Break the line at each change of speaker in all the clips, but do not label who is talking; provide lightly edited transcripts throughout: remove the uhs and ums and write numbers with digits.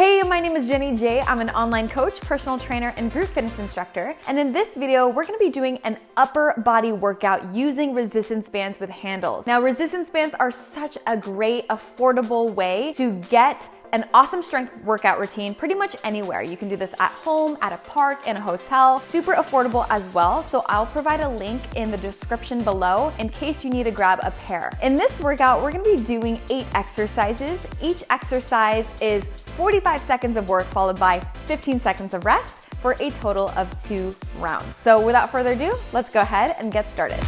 Hey, my name is Jenny J. I'm an online coach, personal trainer, and group fitness instructor. And in this video, we're gonna be doing an upper body workout using resistance bands with handles. Now, resistance bands are such a great, affordable way to get an awesome strength workout routine pretty much anywhere. You can do this at home, at a park, in a hotel, super affordable as well. So I'll provide a link in the description below in case you need to grab a pair. In this workout, we're gonna be doing 8 exercises. Each exercise is 45 seconds of work followed by 15 seconds of rest for a total of 2 rounds. So without further ado, let's go ahead and get started.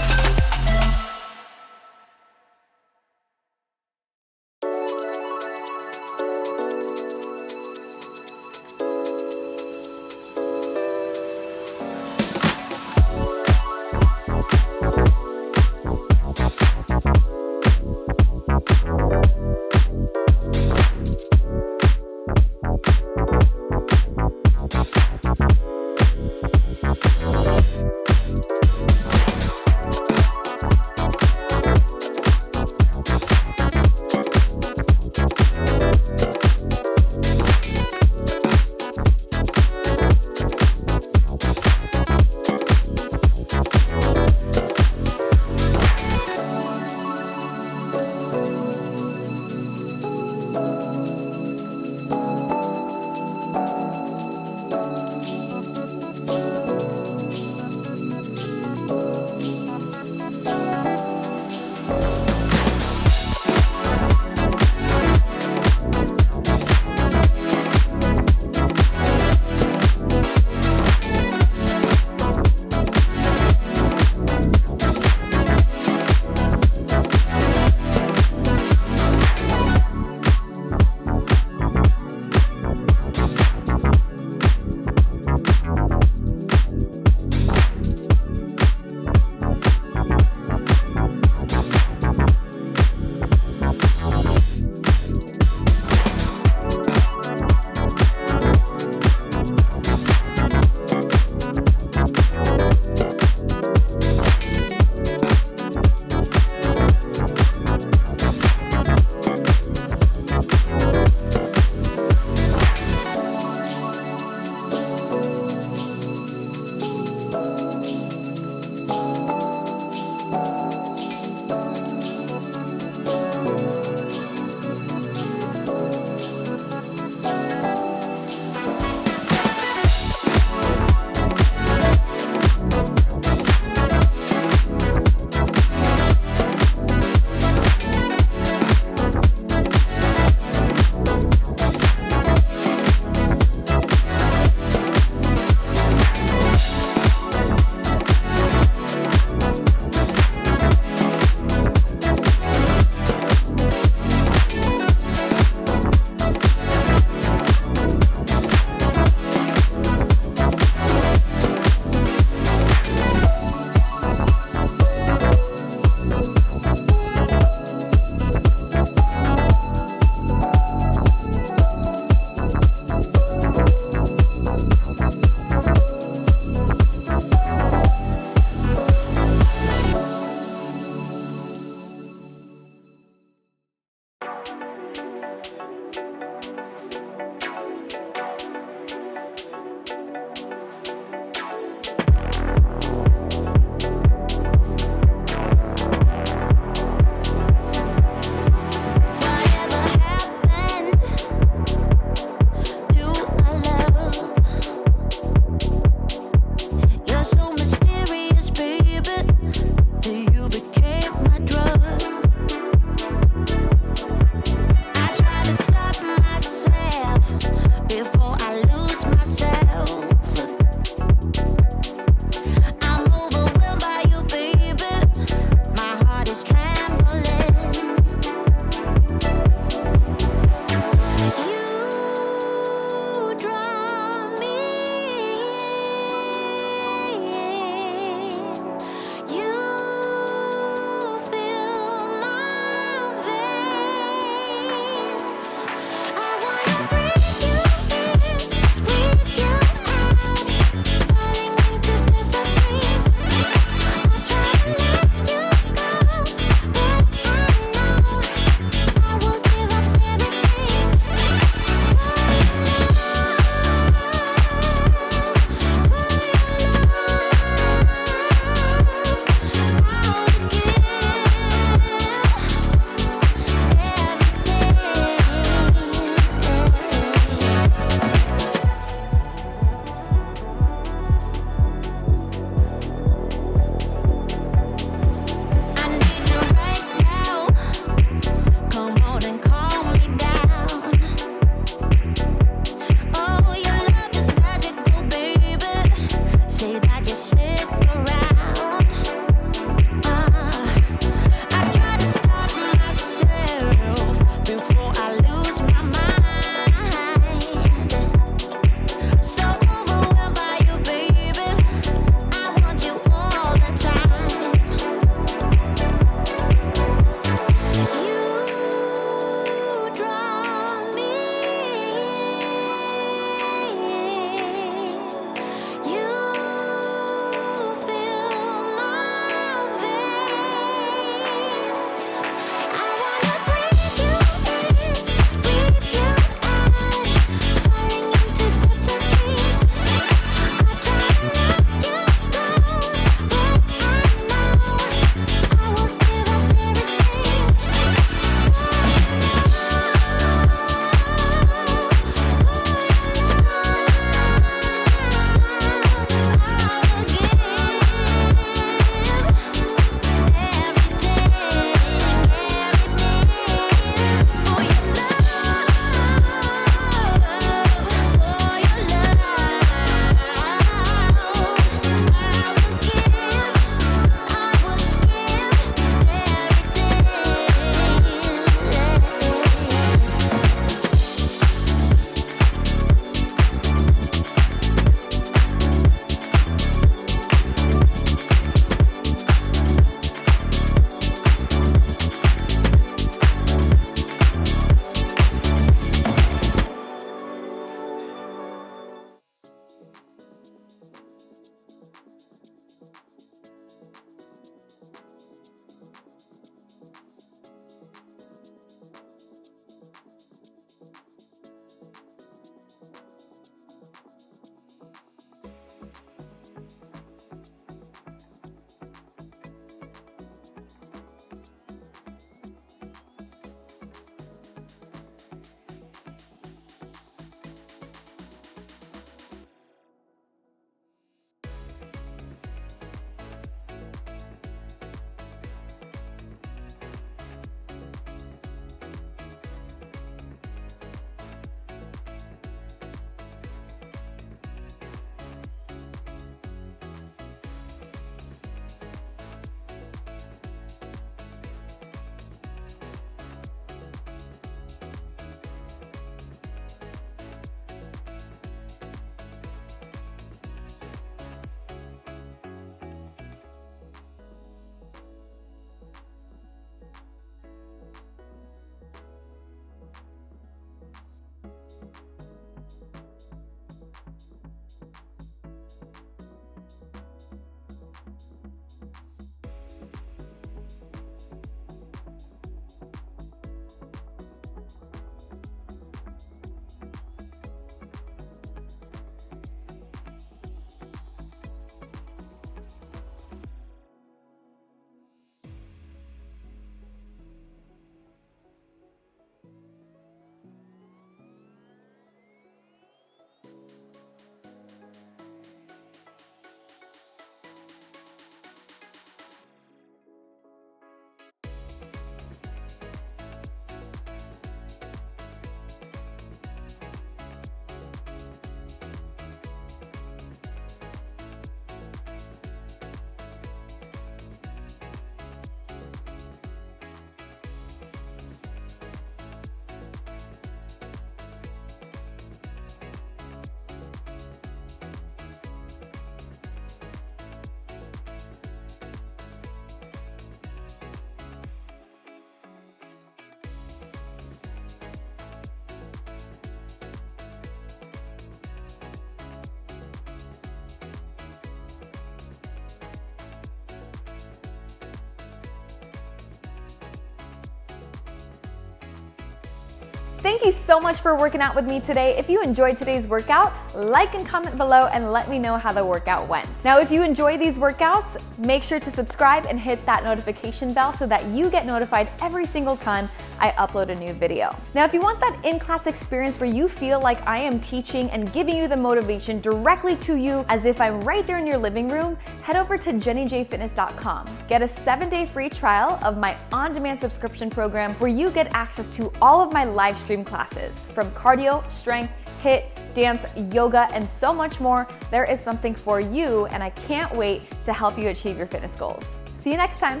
Thank you so much for working out with me today. If you enjoyed today's workout, like and comment below and let me know how the workout went. Now, if you enjoy these workouts, make sure to subscribe and hit that notification bell so that you get notified every single time I upload a new video. Now, if you want that in-class experience where you feel like I am teaching and giving you the motivation directly to you as if I'm right there in your living room, head over to jennyjfitness.com. Get a 7-day free trial of my on-demand subscription program where you get access to all of my live stream classes from cardio, strength, HIIT, dance, yoga, and so much more. There is something for you, and I can't wait to help you achieve your fitness goals. See you next time.